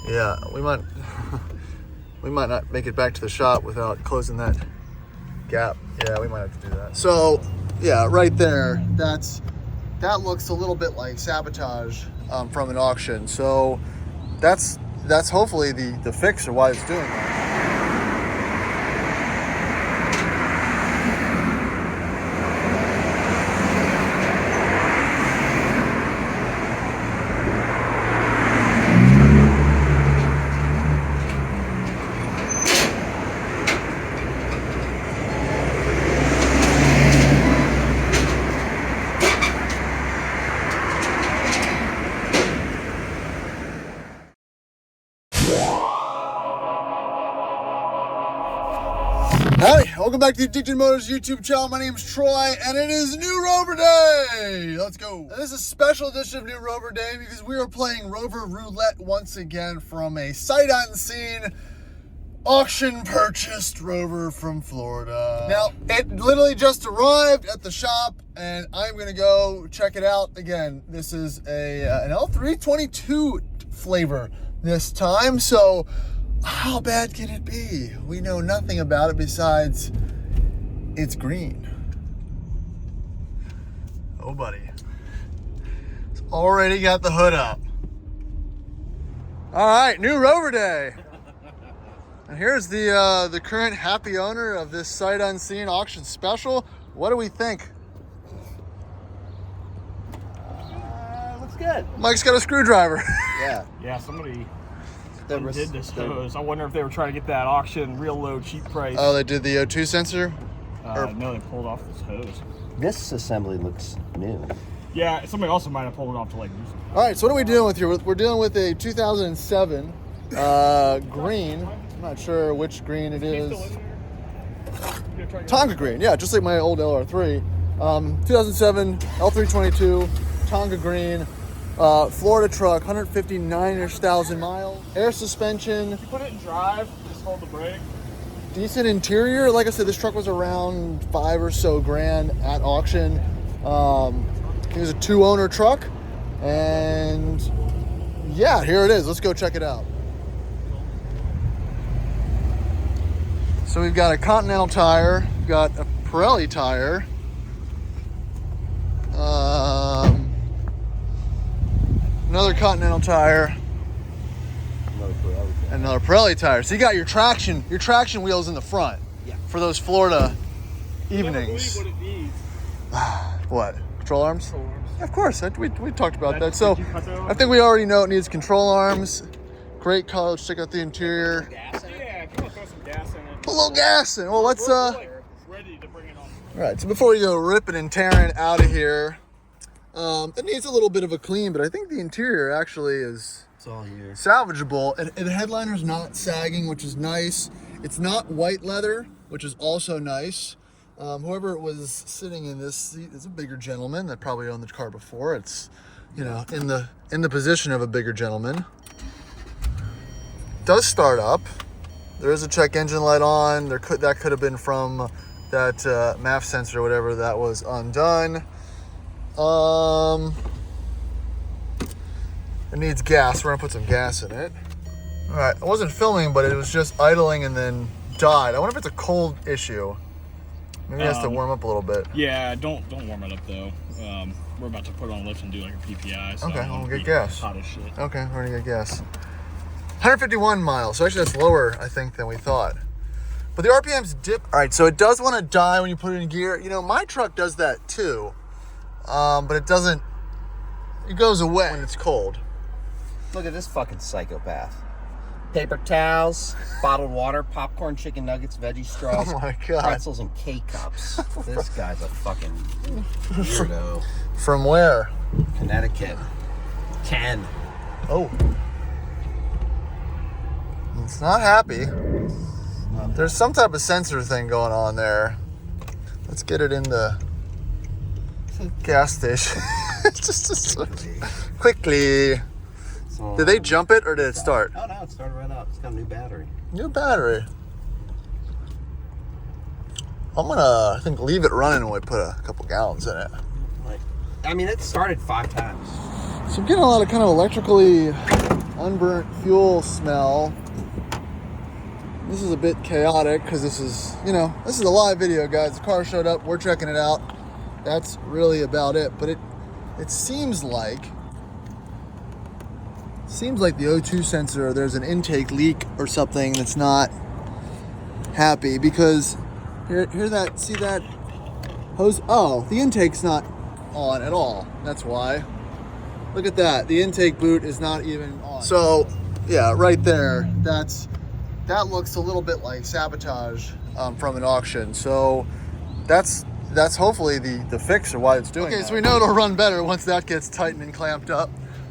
Yeah, we might not make it back to the shop without closing that gap. Yeah, we might have to do that. So, yeah, right there, that looks a little bit like sabotage from an auction. So that's hopefully the fix or why it's doing that. Howdy, welcome back to the Addicted Motors YouTube channel. My name is Troy, and it is New Rover Day! Let's go! And this is a special edition of New Rover Day because we are playing Rover Roulette once again from a sight unseen, auction purchased Rover from Florida. Now, it literally just arrived at the shop, and I'm gonna go check it out. Again, this is an L322 flavor this time, so how bad can it be? We know nothing about it besides it's green. Oh, buddy. It's already got the hood up. All right, New Rover Day. And here's the current happy owner of this sight unseen auction special. What do we think? Looks good. Mike's got a screwdriver. Yeah, somebody did this hose. I wonder if they were trying to get that auction real low, cheap price. Oh, they did the O2 sensor? No, they pulled off this hose. This assembly looks new. Yeah, somebody also might have pulled it off to like do something. All right, so what are we dealing with here? We're dealing with a 2007 green. I'm not sure which green it is. Tonga green, yeah, just like my old LR3. 2007 L322 Tonga green. Florida truck, 159-ish thousand miles. Air suspension. If you put it in drive, just hold the brake. Decent interior. Like I said, this truck was around $5 or so grand at auction. It was a 2-owner truck. And yeah, here it is. Let's go check it out. So we've got a Continental tire, we've got a Pirelli tire. Another Continental tire, another Pirelli tire. So you got your traction wheels in the front, for those Florida evenings. I can't believe what it needs. What? Control arms? Control arms. Yeah, of course, we talked about that. So I think we already know it needs control arms. Great color. Let's check out the interior. Yeah, if you want to throw some gas in it. Put a little gas in. Well, let's Ready to bring it on. All right, so before we go ripping and tearing out of here, it needs a little bit of a clean, but I think the interior actually is all here. Salvageable. And the headliner's not sagging, which is nice. It's not white leather, which is also nice. Whoever was sitting in this seat is a bigger gentleman that probably owned the car before. It's, you know, in the position of a bigger gentleman. Does start up. There is a check engine light on. That could have been from that MAF sensor or whatever that was undone. It needs gas. We're gonna put some gas in it. All right, I wasn't filming, but it was just idling and then died. I wonder if it's a cold issue. Maybe it has to warm up a little bit. Yeah, don't warm it up though. We're about to put it on lift and do like a PPI. So Okay, we'll get gas. Hot as shit. Okay, we're gonna get gas. 151 miles. So actually, that's lower, I think, than we thought. But the RPMs dip. All right, so it does want to die when you put it in gear. You know, my truck does that too, but it doesn't. It goes away when it's cold. Look at this fucking psychopath. Paper towels, bottled water, popcorn, chicken nuggets, veggie straws, Oh my God. pretzels, and K-cups. This guy's a fucking weirdo. From where? Connecticut. Ken. Oh. It's not happy. There's some type of sensor thing going on there. Let's get it in the gas station. just quickly. So, Did they jump it or did it start? Oh, no, it started right up. It's got a new battery. New battery. I'm gonna, I think, leave it running when we put a couple gallons in it. I mean, it started 5 times. So I'm getting a lot of kind of electrically unburnt fuel smell. This is a bit chaotic because this is, you know, this is a live video, guys. The car showed up, we're checking it out. That's really about it. But it seems like the O2 sensor, there's an intake leak or something that's not happy, because hear that, see that hose? Oh, the intake's not on at all. That's why. Look at that. The intake boot is not even on. So yeah, right there, that looks a little bit like sabotage from an auction. So that's hopefully the fix or why it's doing that. So we know it'll run better once that gets tightened and clamped up.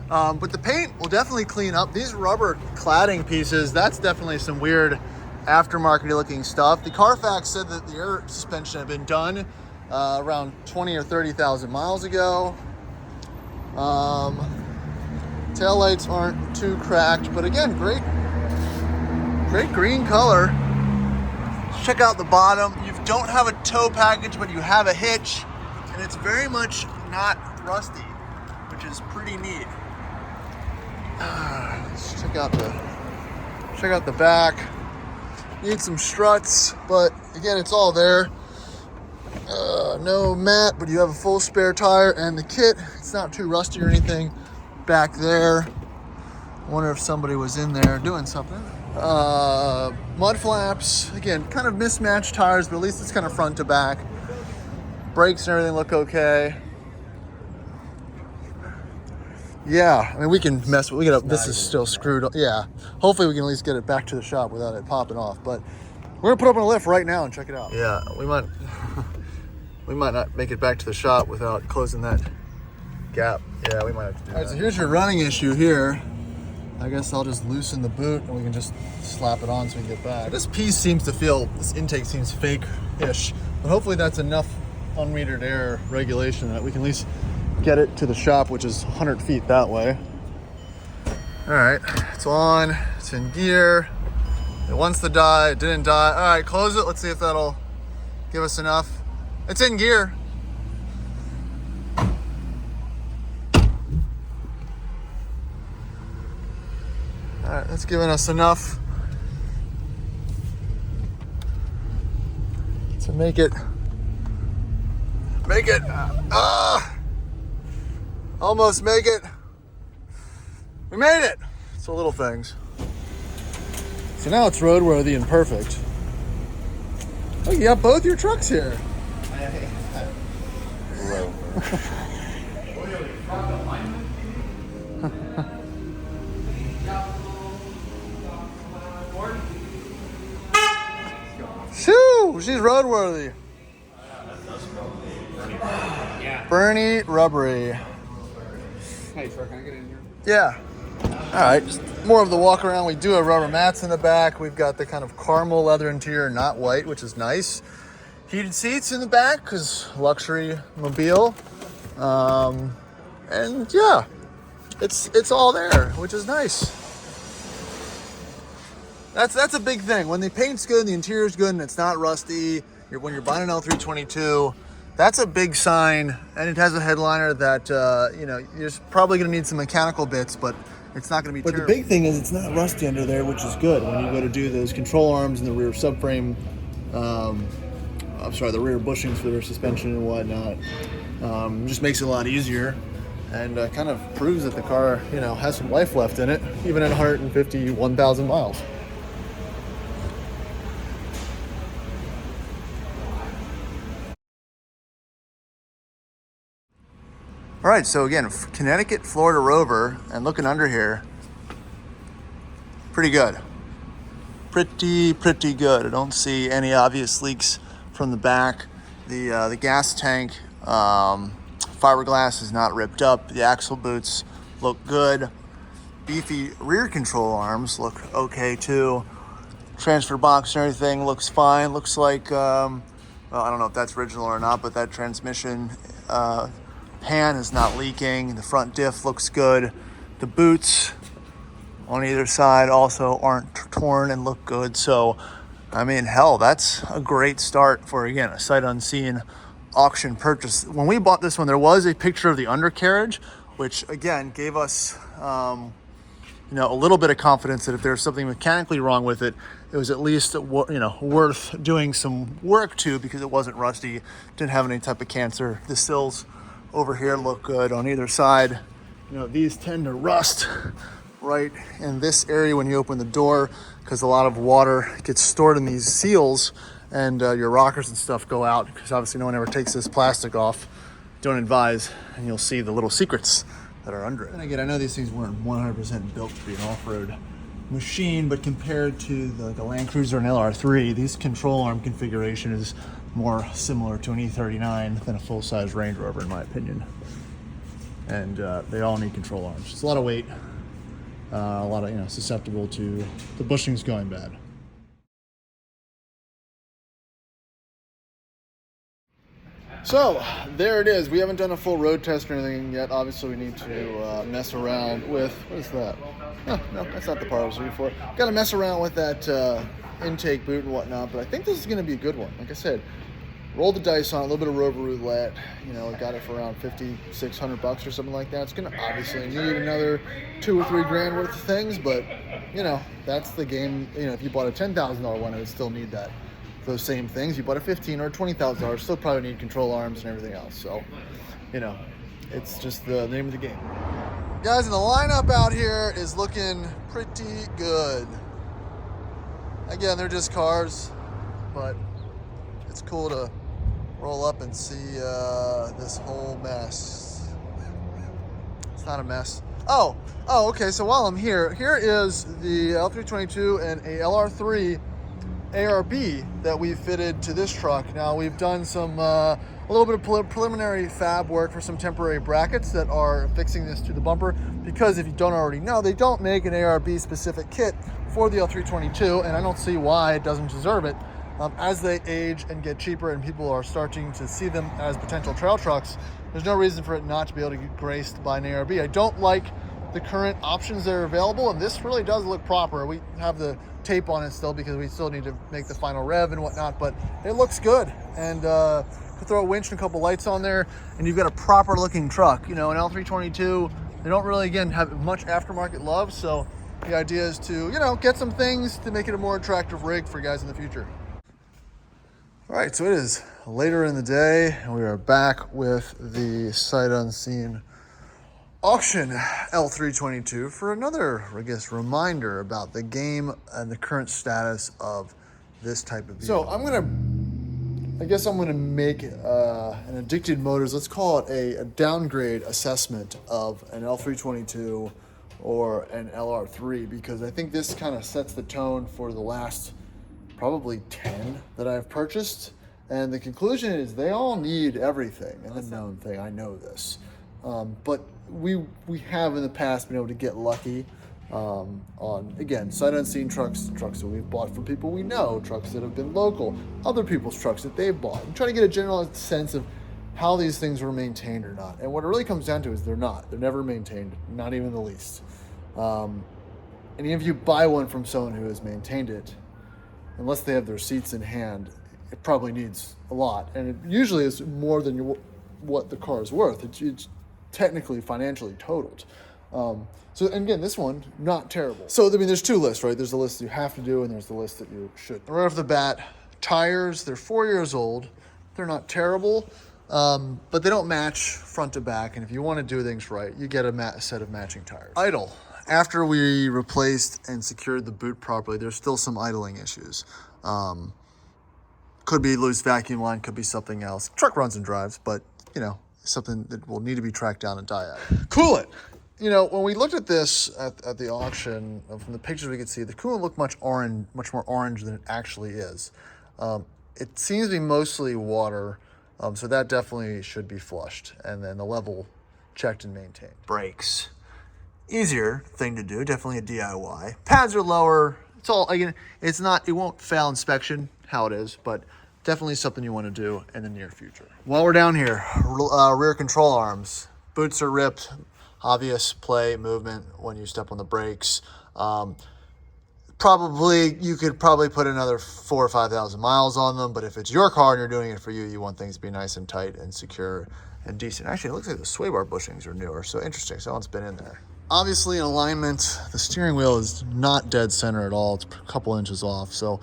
But the paint will definitely clean up. These rubber cladding pieces, that's definitely some weird aftermarket looking stuff. The Carfax said that the air suspension had been done around 20 or 30,000 miles ago. Taillights aren't too cracked, but again, great green color. Check out the bottom. You don't have a tow package, but you have a hitch, and it's very much not rusty, which is pretty neat. Let's check out the back. Need some struts, but again, it's all there. No mat, but you have a full spare tire, and the kit, it's not too rusty or anything back there. I wonder if somebody was in there doing something. Mud flaps, again, kind of mismatched tires, but at least it's kind of front to back. Brakes and everything look okay. Yeah, I mean, we can mess with it. This is still screwed up. Yeah, hopefully we can at least get it back to the shop without it popping off. But we're gonna put up on a lift right now and check it out. Yeah, we might not make it back to the shop without closing that gap. Yeah, we might have to do that. All right, so here's your running issue here. I guess I'll just loosen the boot and we can just slap it on so we can get back. This intake seems fake-ish, but hopefully that's enough unmetered air regulation that we can at least get it to the shop, which is 100 feet that way. All right, it's on, it's in gear. It wants to die, it didn't die. All right, close it. Let's see if that'll give us enough. It's in gear. All right, that's giving us enough to make it, almost make it. We made it. It's the little things. So now it's roadworthy and perfect. Oh, you got both your trucks here. Shoo! She's roadworthy. Bernie rubbery. Hey, sir, can I get in here? Yeah. All right, just more of the walk around. We do have rubber mats in the back. We've got the kind of caramel leather interior, not white, which is nice. Heated seats in the back, because luxury mobile. And yeah, it's all there, which is nice. That's a big thing. When the paint's good, the interior's good, and it's not rusty, when you're buying an L322, that's a big sign. And it has a headliner that, you're probably going to need some mechanical bits, but it's not going to be terrible. But the big thing is it's not rusty under there, which is good. When you go to do those control arms and the rear subframe, the rear bushings for the rear suspension and whatnot, just makes it a lot easier. And kind of proves that the car, has some life left in it, even at 151,000 miles. All right, so again, Connecticut, Florida Rover, and looking under here, pretty good. Pretty good. I don't see any obvious leaks from the back. The gas tank, fiberglass is not ripped up. The axle boots look good. Beefy rear control arms look okay too. Transfer box and everything looks fine. Looks like, I don't know if that's original or not, but that transmission pan is not leaking. The front diff looks good. The boots on either side also aren't torn and look good. So, I mean, hell, that's a great start for, again, a sight unseen auction purchase. When we bought this one, there was a picture of the undercarriage which again gave us you know, a little bit of confidence that if there's something mechanically wrong with it, it was at least, you know, worth doing some work to, because it wasn't rusty, didn't have any type of cancer. The sills over here look good on either side. You know, these tend to rust right in this area when you open the door, because a lot of water gets stored in these seals, and your rockers and stuff go out, because obviously no one ever takes this plastic off. Don't advise, and you'll see the little secrets that are under it. And again, I know these things weren't 100% built to be an off-road machine, but compared to the Land Cruiser and LR3, these control arm configuration is more similar to an E39 than a full-size Range Rover, in my opinion. And they all need control arms. It's a lot of weight, a lot of, you know, susceptible to the bushings going bad. So there it is. We haven't done a full road test or anything yet. Obviously, we need to mess around with, what is that? Oh, no, that's not the part I was looking for. Got to mess around with that intake boot and whatnot, but I think this is going to be a good one. Like I said, roll the dice on it, a little bit of Rover Roulette. You know, got it for around $5,600 or something like that. It's going to obviously need another $2 or $3 grand worth of things, but you know, that's the game. You know, if you bought a $10,000 one, it would still need that. Those same things. You bought a $15,000 or $20,000, still probably need control arms and everything else. So, you know, it's just the name of the game. Guys, and the lineup out here is looking pretty good. Again, they're just cars, but it's cool to roll up and see this whole mess. It's not a mess. Oh, okay. So while I'm here, here is the L322 and a LR3 ARB that we fitted to this truck. Now we've done some a little bit of preliminary fab work for some temporary brackets that are fixing this to the bumper, because if you don't already know, they don't make an ARB specific kit for the L322, and I don't see why it doesn't deserve it. As they age and get cheaper and people are starting to see them as potential trail trucks, there's no reason for it not to be able to get graced by an ARB. I don't like the current options that are available, and this really does look proper. We have the tape on it still because we still need to make the final rev and whatnot, but it looks good. And could throw a winch and a couple lights on there, and you've got a proper looking truck. You know, an L322, they don't really, again, have much aftermarket love, so the idea is to, you know, get some things to make it a more attractive rig for guys in the future. All right, so it is later in the day, and we are back with the sight unseen auction L322 for another, I guess, reminder about the game and the current status of this type of vehicle. So I'm gonna make an Addicted Motors, let's call it a downgrade assessment of an L322 or an LR3, because I think this kind of sets the tone for the last probably 10 that I've purchased. And the conclusion is they all need everything. An unknown thing, I know this. But we have in the past been able to get lucky on, again, sight unseen trucks that we've bought from people we know, trucks that have been local, other people's trucks that they've bought. I'm trying to get a general sense of how these things were maintained or not. And what it really comes down to is they're not. They're never maintained, not even the least. And even if you buy one from someone who has maintained it, unless they have their receipts in hand, it probably needs a lot. And it usually is more than what the car is worth. It's technically financially totaled. So, and again, this one, not terrible. So, I mean, there's two lists, right? There's the list you have to do, and there's the list that you should. Right off the bat, tires, they're 4 years old. They're not terrible, but they don't match front to back. And if you want to do things right, you get a set of matching tires. Idle. After we replaced and secured the boot properly, there's still some idling issues. Could be loose vacuum line, could be something else. Truck runs and drives, but, you know, something that will need to be tracked down and die at. Coolant. You know, when we looked at this at the auction, from the pictures we could see, the coolant looked much more orange than it actually is. It seems to be mostly water, so that definitely should be flushed, and then the level checked and maintained. Brakes. Easier thing to do, definitely a DIY. Pads are lower. It's all, again, it's not, it won't fail inspection how it is, but definitely something you want to do in the near future. While we're down here, rear control arms. Boots are ripped. Obvious play movement when you step on the brakes. You could probably put another 4,000 or 5,000 miles on them, but if it's your car and you're doing it for you, you want things to be nice and tight and secure and decent. Actually, it looks like the sway bar bushings are newer, so interesting. Someone's been in there. Obviously, in alignment, the steering wheel is not dead center at all. It's a couple inches off, so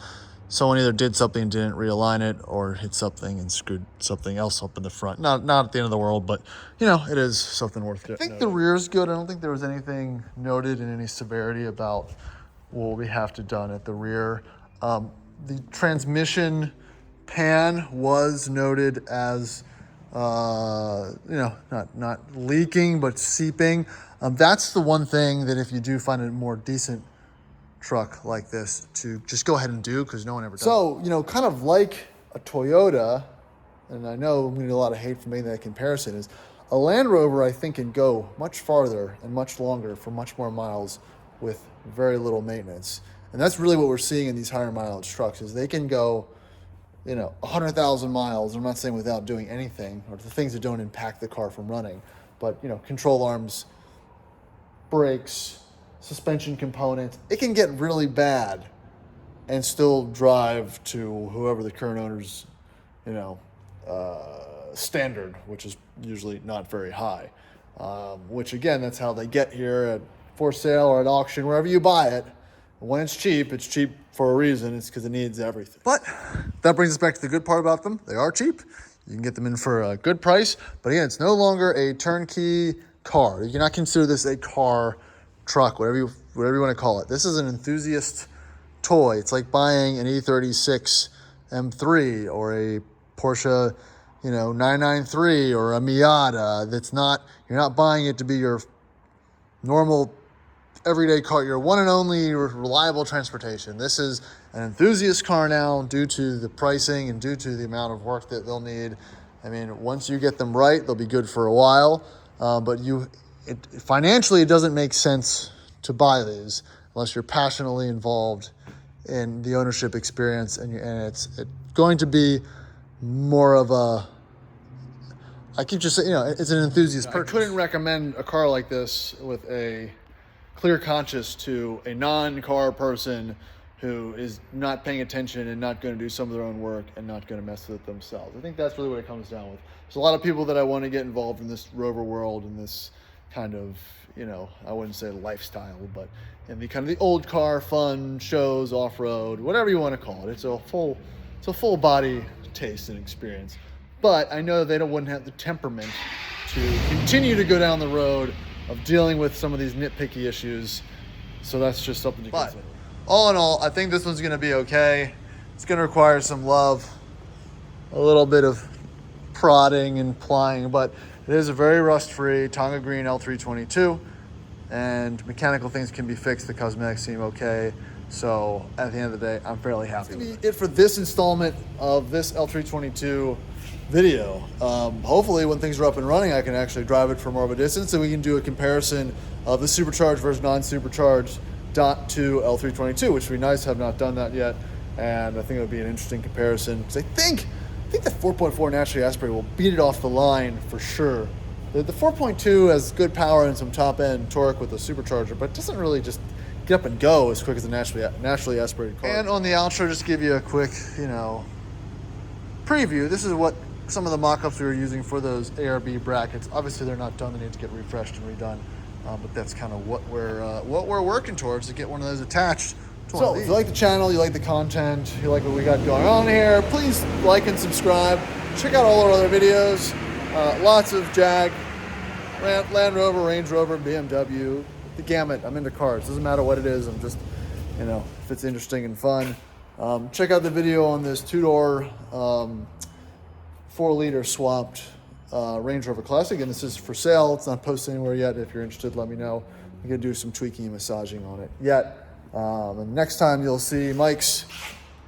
someone either did something, didn't realign it, or hit something and screwed something else up in the front. Not at the end of the world, but, you know, it is something worth it. I think the rear is good. I don't think there was anything noted in any severity about what we have to done at the rear. The transmission pan was noted as, you know, not leaking, but seeping. That's the one thing that if you do find a more decent truck like this, to just go ahead and do, because no one ever does. So, you know, kind of like a Toyota, and I know I'm going to get a lot of hate for making that comparison, is a Land Rover, I think, can go much farther and much longer for much more miles with very little maintenance. And that's really what we're seeing in these higher mileage trucks, is they can go, you know, 100,000 miles. I'm not saying without doing anything, or the things that don't impact the car from running, but, you know, control arms, brakes, suspension components. It can get really bad and still drive to whoever the current owner's, you know, standard, which is usually not very high. Which again, that's how they get here at for sale or at auction, wherever you buy it. When it's cheap for a reason. It's because it needs everything. But that brings us back to the good part about them. They are cheap. You can get them in for a good price. But again, it's no longer a turnkey car. You cannot consider this a car, truck, whatever you want to call it. This is an enthusiast toy. It's like buying an E36 M3 or a Porsche, you know, 993 or a Miata. You're not buying it to be your normal everyday car, your one and only reliable transportation. This is an enthusiast car now, due to the pricing and due to the amount of work that they'll need. I mean, once you get them right, they'll be good for a while. But financially, it doesn't make sense to buy these unless you're passionately involved in the ownership experience, and it's going to be more of a, I keep just saying, you know, it's an enthusiast purchase. I couldn't recommend a car like this with a clear conscience to a non-car person who is not paying attention and not going to do some of their own work and not going to mess with it themselves. I think that's really what it comes down with. There's a lot of people that I want to get involved in this Rover world and this kind of, you know, I wouldn't say lifestyle, but in the kind of the old car fun shows, off-road, whatever you want to call it. It's a full body taste and experience. But I know they wouldn't have the temperament to continue to go down the road of dealing with some of these nitpicky issues. So that's just something to consider. All in all, I think this one's going to be okay. It's going to require some love, a little bit of prodding and plying, but it is a very rust-free Tonga Green L322, and mechanical things can be fixed. The cosmetics seem okay. So at the end of the day, I'm fairly happy. That's going to be it for this installment of this L322 video. Hopefully when things are up and running, I can actually drive it for more of a distance, so we can do a comparison of the supercharged versus non-supercharged .2 L322, which would be nice. Have not done that yet, and I think it would be an interesting comparison, because I think the 4.4 naturally aspirated will beat it off the line for sure. The 4.2 has good power and some top end torque with the supercharger, but doesn't really just get up and go as quick as a naturally aspirated car. And on the outro, just give you a quick, you know, preview. This is what some of the mock-ups we were using for those ARB brackets. Obviously they're not done, they need to get refreshed and redone, but that's kind of what we're working towards, to get one of those attached to one of these. If you like the channel, you like the content, you like what we got going on here, please like and subscribe. Check out all our other videos. Lots of Jag, Land Rover, Range Rover, BMW, the gamut. I'm into cars. Doesn't matter what it is. I'm just, you know, if it's interesting and fun. Check out the video on this two-door 4-liter swapped Range Rover Classic, and this is for sale. It's not posted anywhere yet. If you're interested, let me know. I'm gonna do some tweaking and massaging on it yet. And next time you'll see Mike's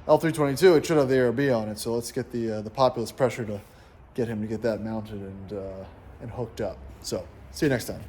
L322. It should have the ARB on it, so let's get the populist pressure to get him to get that mounted and hooked up. So see you next time.